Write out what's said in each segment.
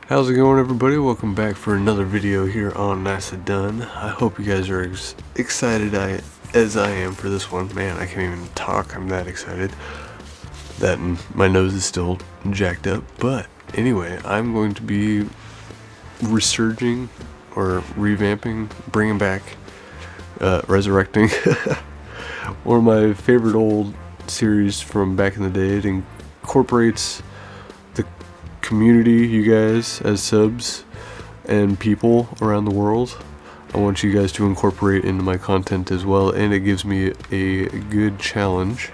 How's it going, everybody? Welcome back for another video here on Niceley. I hope you guys are excited as I am for this one. Man, I can't even talk. I'm that excited. That and my nose is still jacked up. But anyway, I'm going to be resurging or revamping, bringing back, resurrecting one of my favorite old series from back in the day. It incorporates community, you guys as subs and people around the world. I want you guys to incorporate into my content as well, and it gives me a good challenge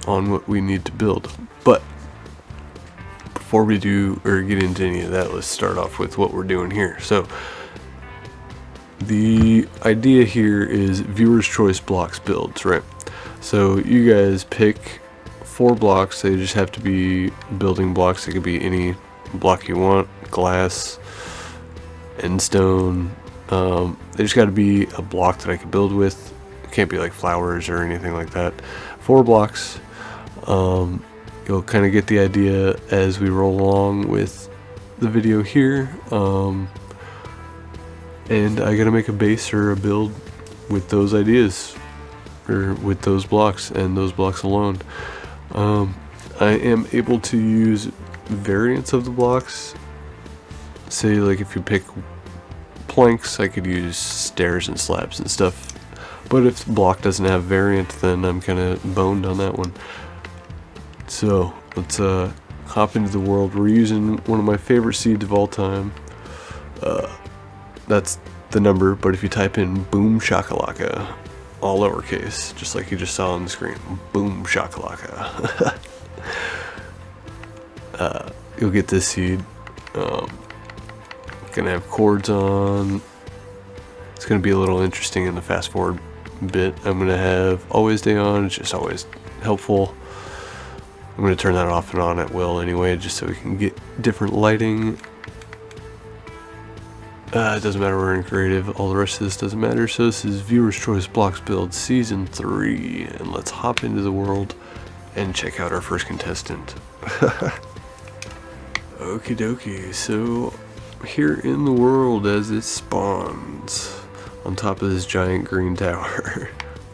on what we need to build. But before we do or get into any of that, let's start off with what we're doing here. So the idea here is viewers choice blocks builds, right? So you guys pick 4 blocks. They just have to be building blocks. They could be any block you want, glass, endstone. They just got to be a block that I can build with. It can't be like flowers or anything like that. 4 blocks. You'll kind of get the idea as we roll along with the video here. And I gotta make a base or a build with those ideas, or with those blocks and those blocks alone. I am able to use variants of the blocks. Say, like, if you pick planks, I could use stairs and slabs and stuff. But if the block doesn't have variant, then I'm kind of boned on that one. So let's hop into the world. We're using one of my favorite seeds of all time. That's the number, but if you type in boom shakalaka, all lowercase, just like you just saw on the screen, boom shakalaka, you'll get this seed. Gonna have chords on. It's gonna be a little interesting in the fast forward bit. I'm gonna have always day on. It's just always helpful. I'm gonna turn that off and on at will anyway, just so we can get different lighting. It doesn't matter, we're in creative, all the rest of this doesn't matter. So this is Viewers Choice Blocks Build Season 3, and let's hop into the world and check out our first contestant. Okie dokie, so here in the world as it spawns, on top of this giant green tower,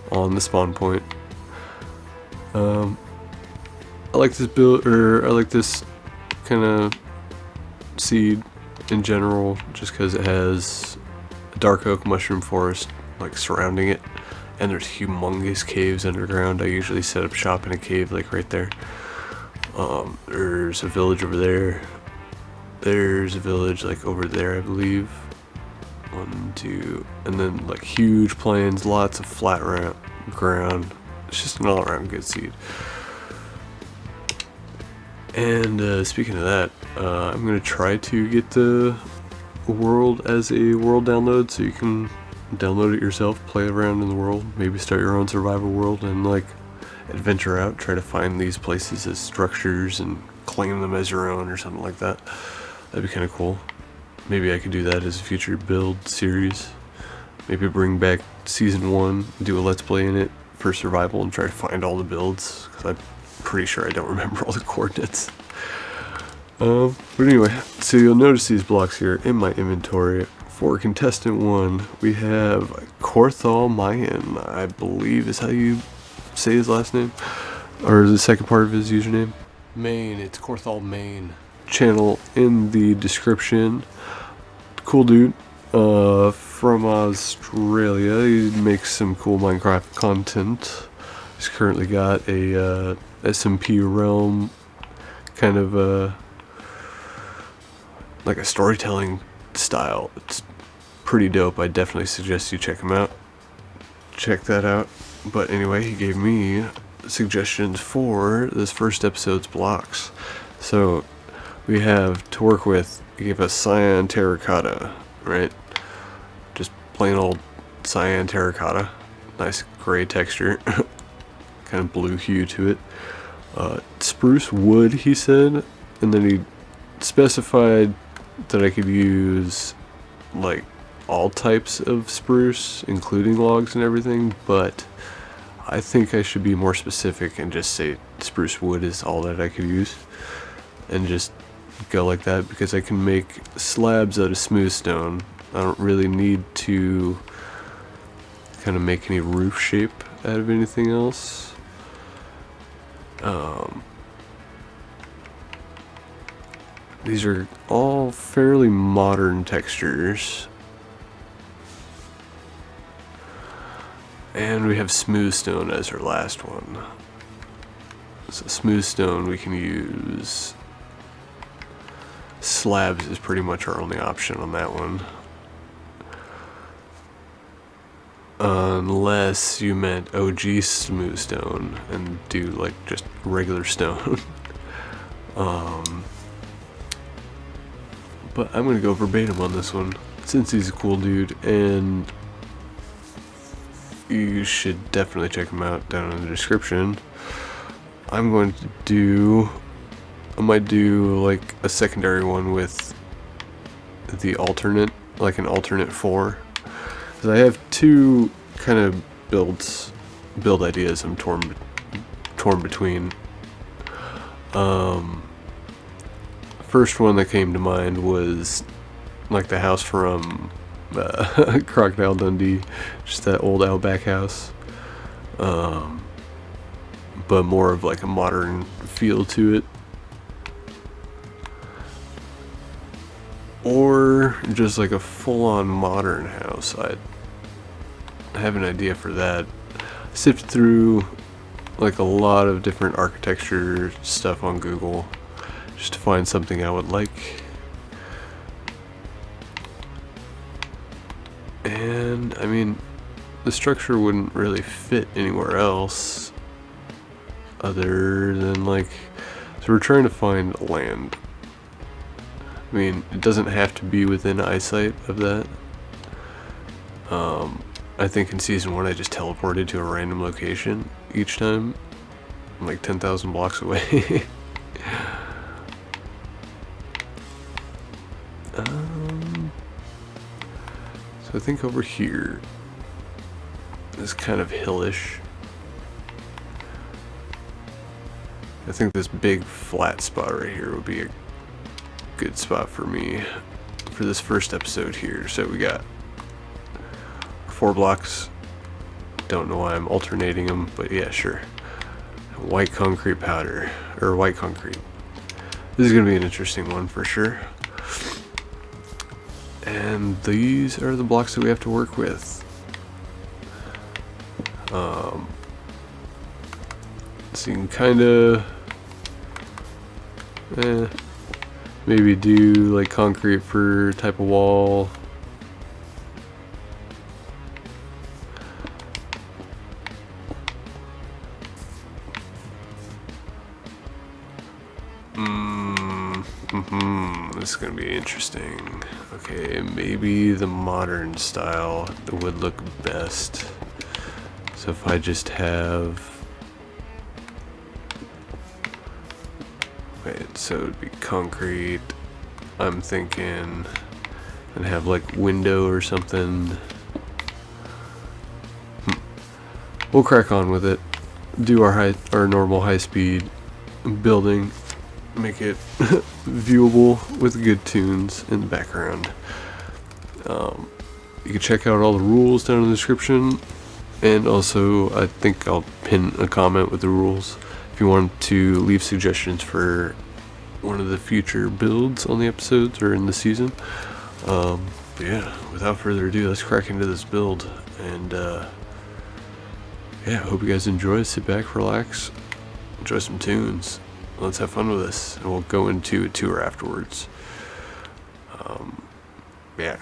on the spawn point. I like this build, or I like this kind of seed in general, just because it has a dark oak mushroom forest like surrounding it, and there's humongous caves underground. I usually set up shop in a cave like right there. There's a village over there. There's a village like over there, I believe. 1, 2, and then like huge plains, lots of flat ground. It's just an all-around good seed. And speaking of that, I'm going to try to get the world as a world download, so you can download it yourself, play around in the world, maybe start your own survival world and like adventure out, try to find these places as structures and claim them as your own or something like that. That'd be kind of cool. Maybe I could do that as a future build series. Maybe bring back season 1, do a let's play in it for survival and try to find all the builds, because I'm pretty sure I don't remember all the coordinates. But anyway, so you'll notice these blocks here in my inventory. For contestant 1, we have Korthal Maiyn, I believe is how you say his last name, or the second part of his username. Maiyn, it's Korthal Maiyn. Channel in the description. Cool dude, from Australia. He makes some cool Minecraft content. He's currently got a SMP realm, kind of like a storytelling style. It's pretty dope. I definitely suggest you check him out. Check that out. But anyway, he gave me suggestions for this first episode's blocks. So we have to work with. He gave us cyan terracotta, right? Just plain old cyan terracotta. Nice gray texture. Kind of blue hue to it. Spruce wood, he said, and then he specified that I could use like all types of spruce, including logs and everything, but I think I should be more specific and just say spruce wood is all that I could use, and just go like that because I can make slabs out of smooth stone. I don't really need to kind of make any roof shape out of anything else. These are all fairly modern textures. And we have smooth stone as our last one. So smooth stone we can use. Slabs is pretty much our only option on that one. Unless you meant OG smooth stone and do like just regular stone. But I'm gonna go verbatim on this one since he's a cool dude, and you should definitely check him out down in the description. I might do like a secondary one with the alternate, like an alternate 4. Because I have two kind of build ideas I'm torn between. First one that came to mind was like the house from Crocodile Dundee, just that old Outback house, but more of like a modern feel to it, or just like a full-on modern house. I have an idea for that. I sifted through like a lot of different architecture stuff on Google just to find something I would like. And I mean, the structure wouldn't really fit anywhere else other than like, so we're trying to find land. I mean, it doesn't have to be within eyesight of that. I think in season 1 I just teleported to a random location each time. I'm like 10,000 blocks away. So I think over here is kind of hillish. I think this big flat spot right here would be a good spot for me for this first episode here. So we got 4 blocks. Don't know why I'm alternating them, but yeah, sure. White concrete powder, or white concrete. This is gonna be an interesting one for sure. And these are the blocks that we have to work with. So you can kind of maybe do like concrete for type of wall. This is gonna be interesting. Okay, maybe the modern style would look best. So if I just have, wait, so it would be concrete, I'm thinking, and have like window or something. We'll crack on with it. Do our normal high speed building. Make it viewable with good tunes in the background. You can check out all the rules down in the description, and also I think I'll pin a comment with the rules if you want to leave suggestions for one of the future builds on the episodes or in the season. But yeah, without further ado, let's crack into this build, and yeah, hope you guys enjoy. Sit back, relax, enjoy some tunes. Let's have fun with this, and we'll go into a tour afterwards. Yeah.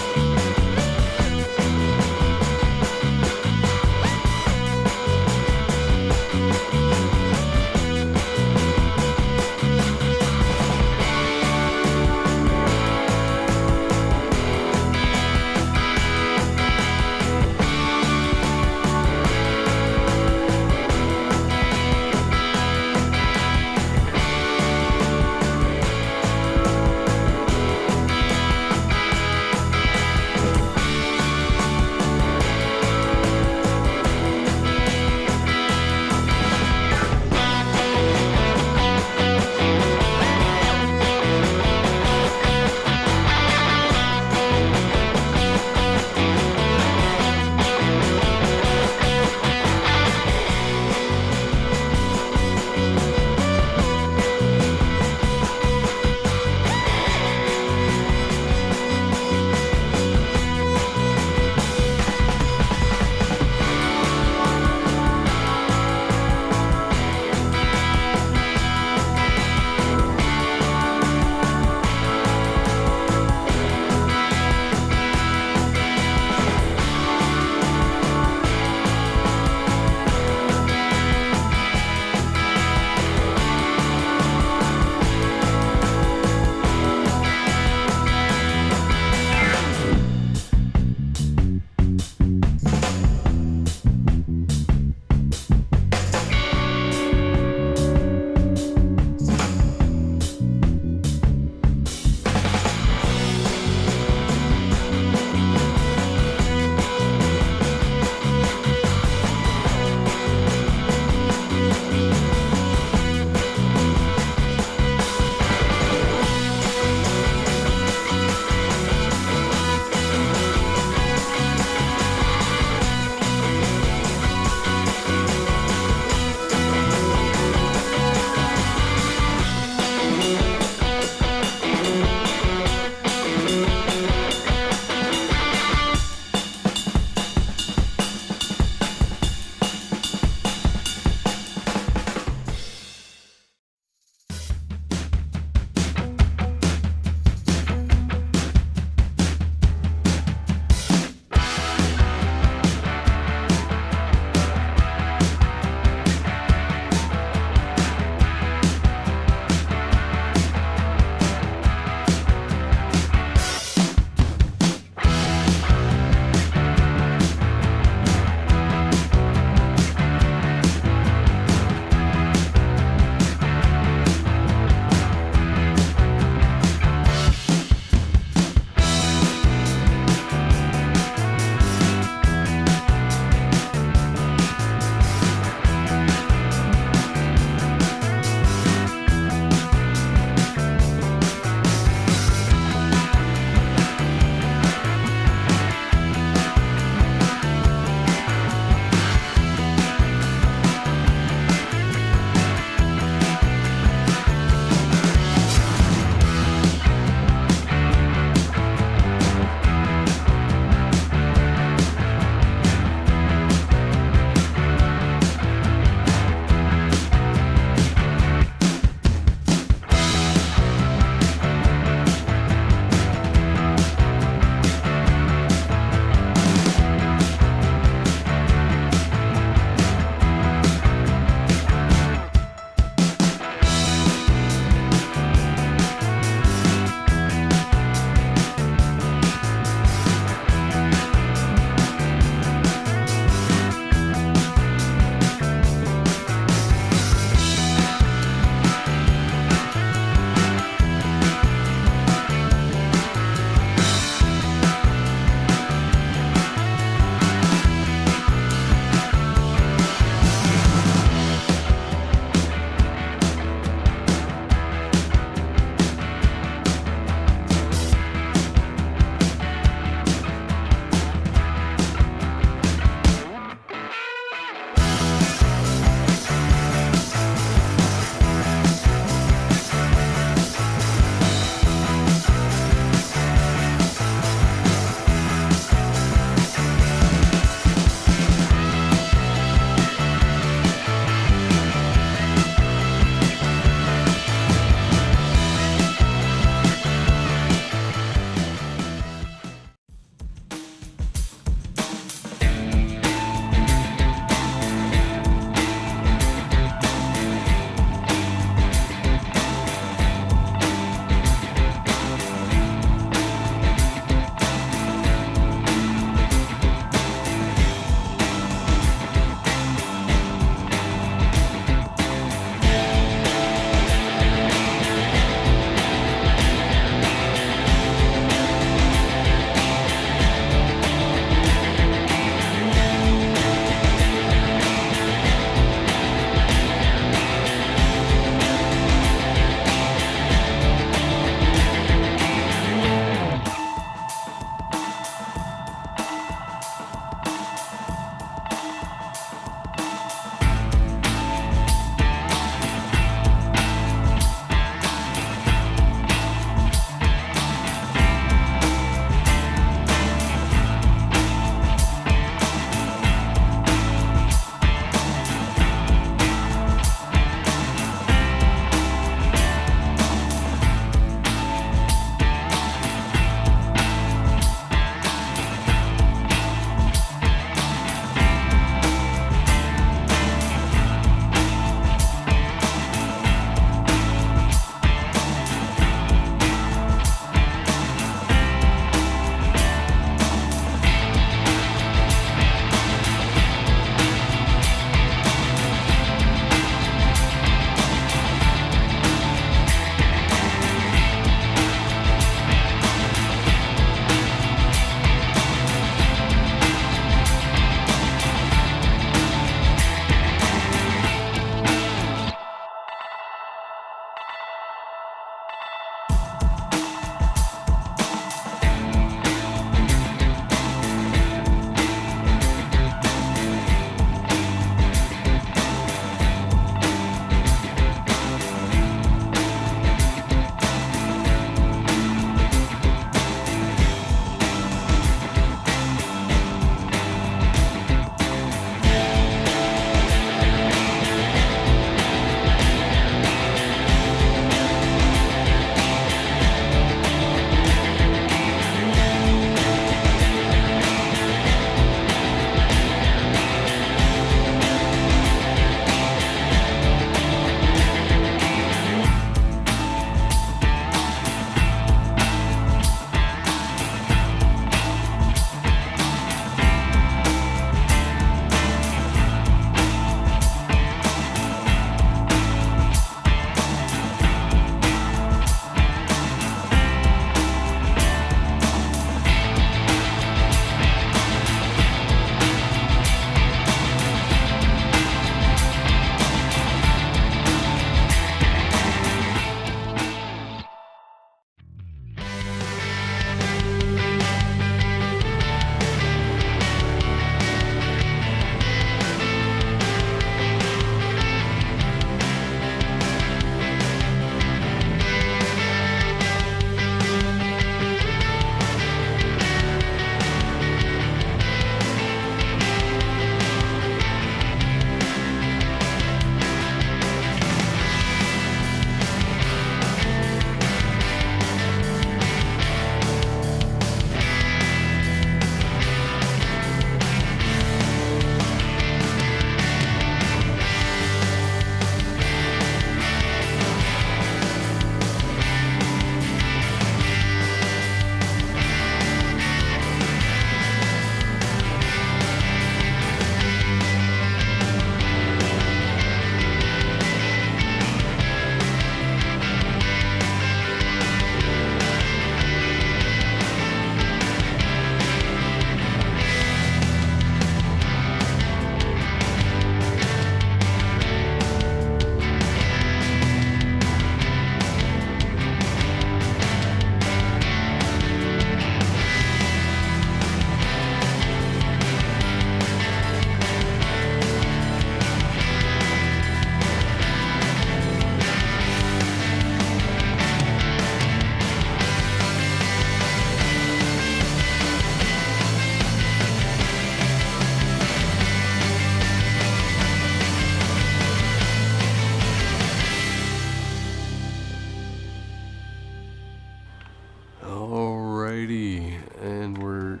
Alrighty, and we're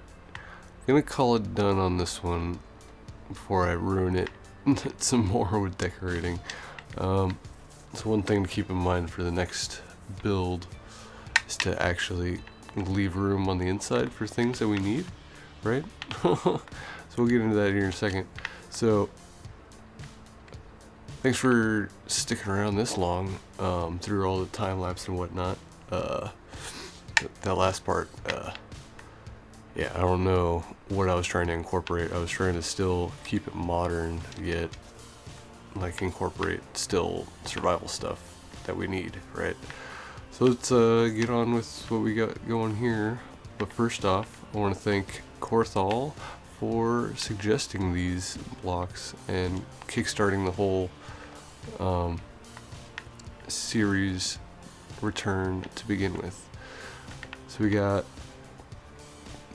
gonna call it done on this one before I ruin it some more with decorating. So one thing to keep in mind for the next build is to actually leave room on the inside for things that we need, right? So we'll get into that here in a second. So thanks for sticking around this long through all the time lapse and whatnot. That last part, yeah, I don't know what I was trying to incorporate. I was trying to still keep it modern, yet like incorporate still survival stuff that we need, right? So let's get on with what we got going here. But first off, I want to thank Korthal for suggesting these blocks and kickstarting the whole series return to begin with. So we got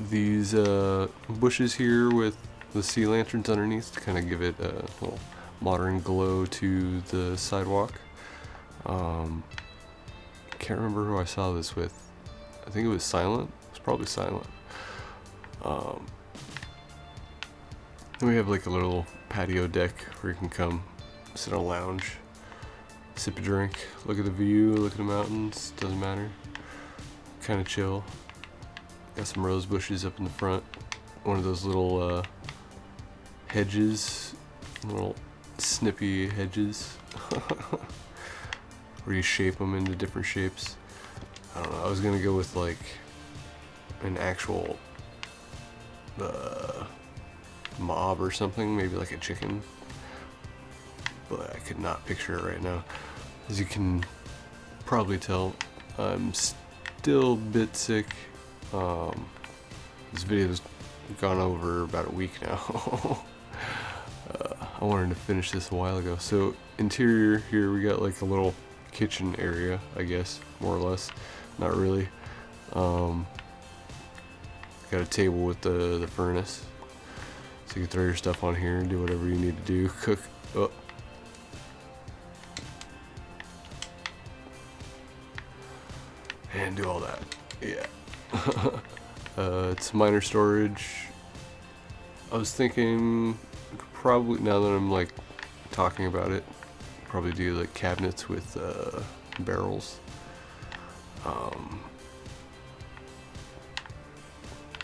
these bushes here with the sea lanterns underneath to kind of give it a little modern glow to the sidewalk. Can't remember who I saw this with. I think it was Silent. It's probably Silent. Then we have like a little patio deck where you can come sit on a lounge, sip a drink, look at the view, look at the mountains, doesn't matter. Kind of chill. Got some rose bushes up in the front. One of those little hedges, little snippy hedges, where you shape them into different shapes. I don't know, I was gonna go with like an actual mob or something, maybe like a chicken, but I could not picture it right now. As you can probably tell, I'm still a bit sick. This video's gone over about a week now. I wanted to finish this a while ago. So interior here, we got like a little kitchen area, I guess, more or less. Not really. Got a table with the furnace, so you can throw your stuff on here and do whatever you need to do. Cook. Oh. And do all that. Yeah. It's minor storage. I was thinking probably, now that I'm like talking about it, probably do like cabinets with barrels. I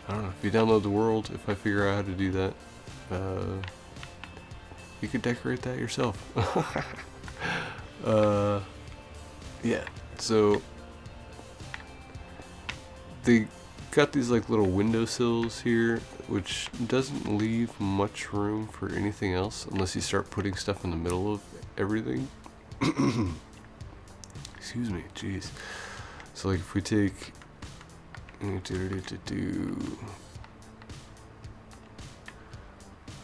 don't know, if you download the world, if I figure out how to do that, you could decorate that yourself. Yeah, so they got these like little windowsills here, which doesn't leave much room for anything else unless you start putting stuff in the middle of everything. Excuse me, jeez. So like if we take I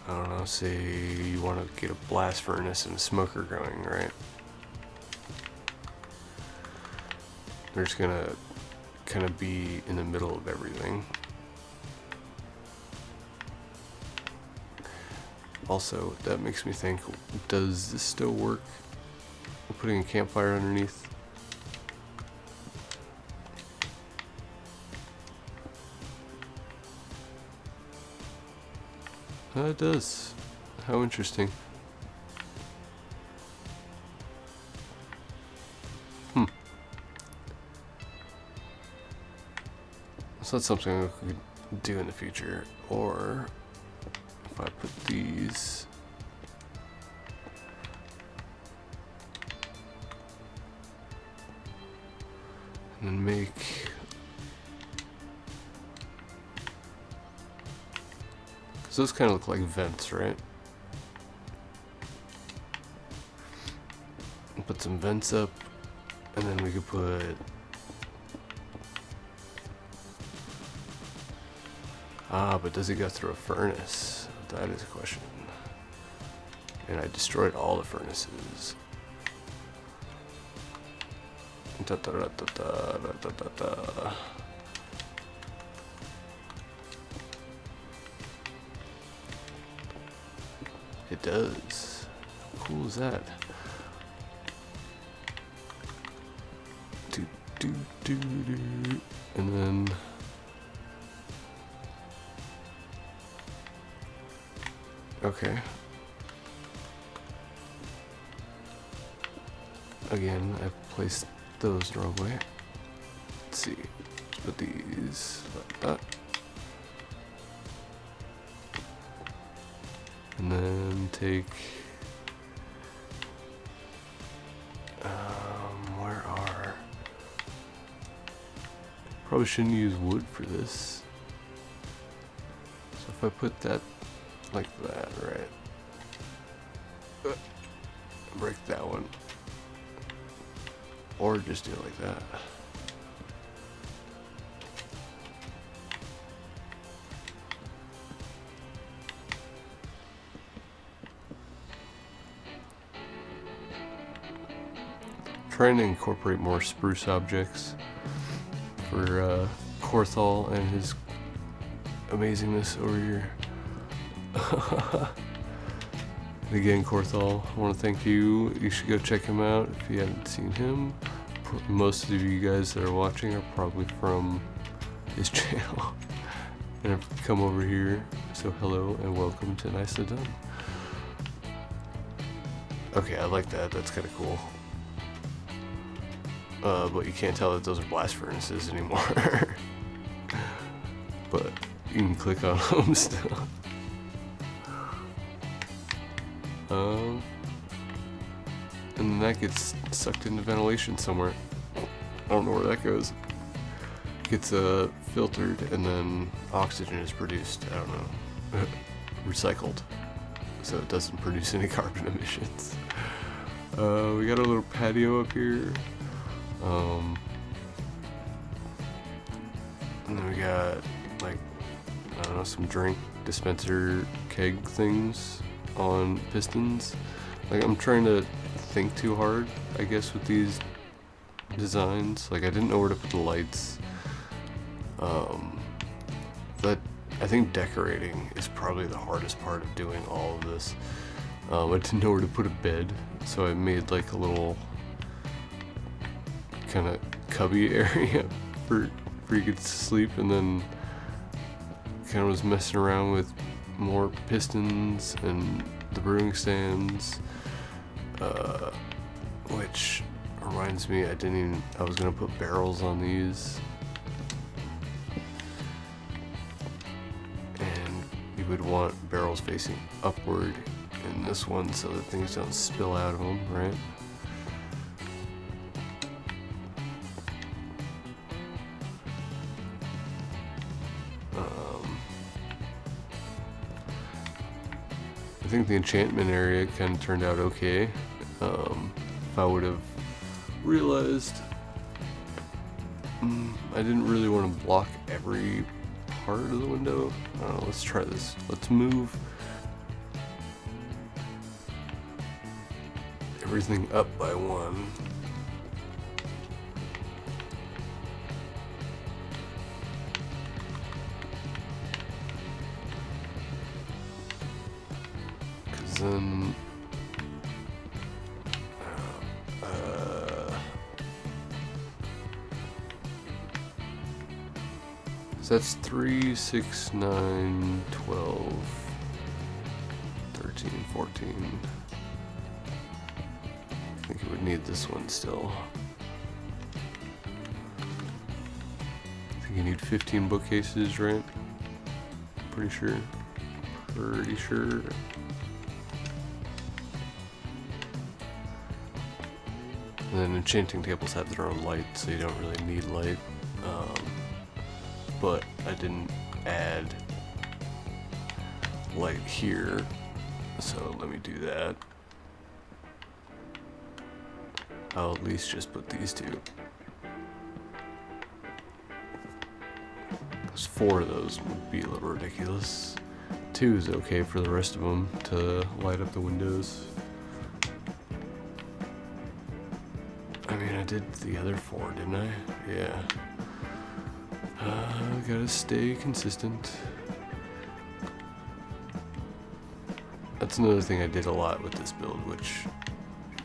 don't know, say you want to get a blast furnace and a smoker going, right? They're just gonna kind of be in the middle of everything. Also, that makes me think, does this still work? Putting a campfire underneath? It does. How interesting. So that's something we could do in the future. Or if I put these and then make those kind of look like vents, right? Put some vents up, and then we could put but does it go through a furnace? That is a question. And I destroyed all the furnaces. It does. How cool is that? And then Okay. Again, I placed those the wrong way. Let's see. Let's put these like that. And then take where are, probably shouldn't use wood for this. So if I put that like that, right? Break that one. Or just do it like that. Trying to incorporate more spruce objects for Korthal and his amazingness over here. And again, Korthal, I want to thank you. You should go check him out if you haven't seen him. Most of you guys that are watching are probably from his channel and have come over here. So hello and welcome to Nicely Done. Okay, I like that. That's kind of cool. But you can't tell that those are blast furnaces anymore. But you can click on them still. And then that gets sucked into ventilation somewhere. I don't know where that goes. Gets filtered and then oxygen is produced. I don't know. Recycled. So it doesn't produce any carbon emissions. We got a little patio up here. And then we got like, I don't know, some drink dispenser keg things on pistons. Like, I'm trying to think too hard, I guess, with these designs. Like, I didn't know where to put the lights. That, I think decorating is probably the hardest part of doing all of this. I didn't know where to put a bed, so I made like a little kind of cubby area for you could sleep, and then kind of was messing around with more pistons and the brewing stands, which reminds me, I was gonna put barrels on these, and you would want barrels facing upward in this one so that things don't spill out of them, right? I think the enchantment area kind of turned out okay. If I would have realized I didn't really want to block every part of the window. Let's try this. Let's move everything up by one. Then so that's 3, 6, 9, 12, 13, 14. I think it would need this one still. I think you need 15 bookcases, right? Pretty sure. And then enchanting tables have their own light, so you don't really need light. But I didn't add light here, so let me do that. I'll at least just put these two. Because 4 of those would be a little ridiculous. 2 is okay for the rest of them to light up the windows. I mean, I did the other 4, didn't I? Yeah. Gotta stay consistent. That's another thing I did a lot with this build, which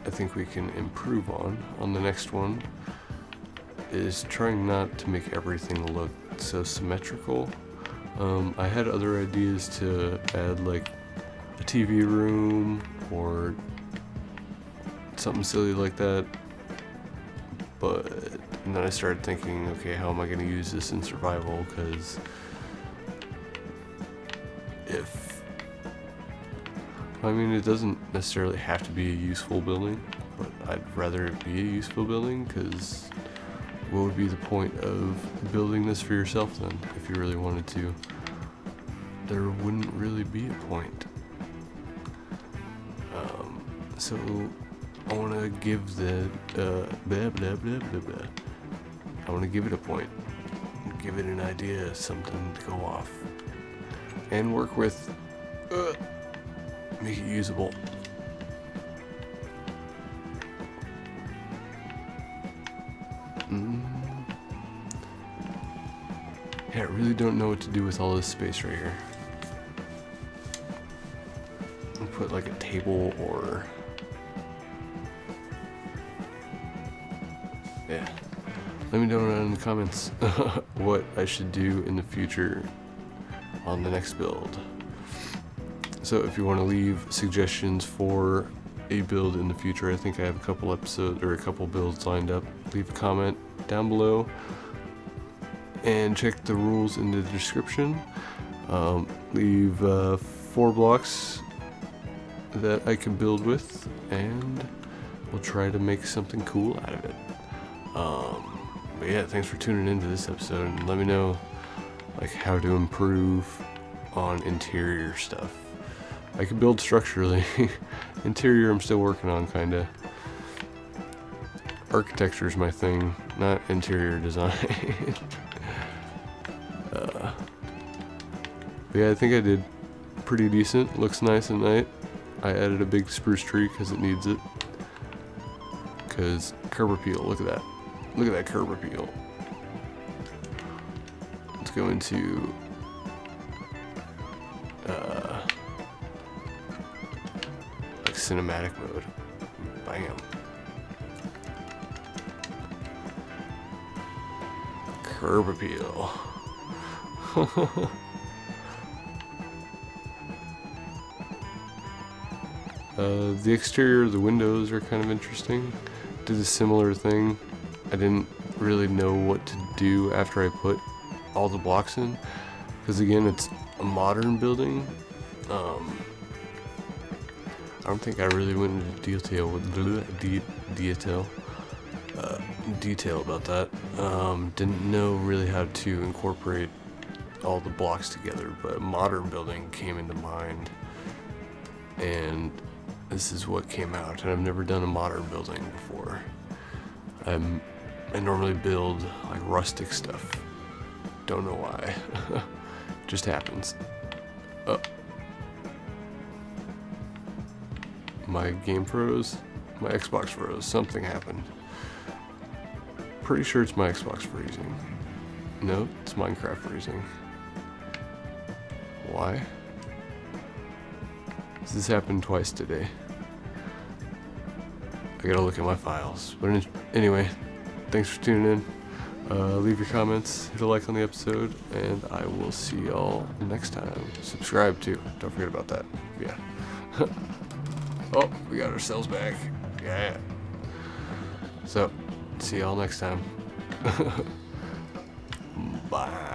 I think we can improve on the next one, is trying not to make everything look so symmetrical. I had other ideas to add like a TV room or something silly like that. And then I started thinking, okay, how am I going to use this in survival? Because it doesn't necessarily have to be a useful building, but I'd rather it be a useful building, because what would be the point of building this for yourself then, if you really wanted to? There wouldn't really be a point. So I want to give the I want to give it a point, give it an idea, something to go off and work with, make it usable. Yeah, I really don't know what to do with all this space right here. I'll put like a table or... yeah. Let me know down in the comments what I should do in the future on the next build. So if you want to leave suggestions for a build in the future, I think I have a couple episodes or a couple builds lined up. Leave a comment down below and check the rules in the description. Leave 4 blocks that I can build with, and we'll try to make something cool out of it. But yeah, thanks for tuning into this episode, and let me know like how to improve on interior stuff. I can build structurally. Interior I'm still working on, kinda. Architecture is my thing, not interior design. But yeah, I think I did pretty decent. Looks nice at night. I added a big spruce tree because it needs it. Because curb appeal, look at that. Look at that curb appeal. Let's go into like cinematic mode. Bam. Curb appeal. The exterior of the windows are kind of interesting. Did a similar thing. I didn't really know what to do after I put all the blocks in, because again, it's a modern building. I don't think I really went into detail about that. Didn't know really how to incorporate all the blocks together, but a modern building came into mind, and this is what came out. And I've never done a modern building before. I normally build like rustic stuff. Don't know why. Just happens. Oh. My game froze. My Xbox froze. Something happened. Pretty sure it's my Xbox freezing. No, it's Minecraft freezing. Why? This happened twice today. I gotta look at my files. But anyway, thanks for tuning in. Leave your comments, hit a like on the episode, and I will see y'all next time. Subscribe too. Don't forget about that. Yeah. Oh, we got ourselves back. Yeah. So, see y'all next time. Bye.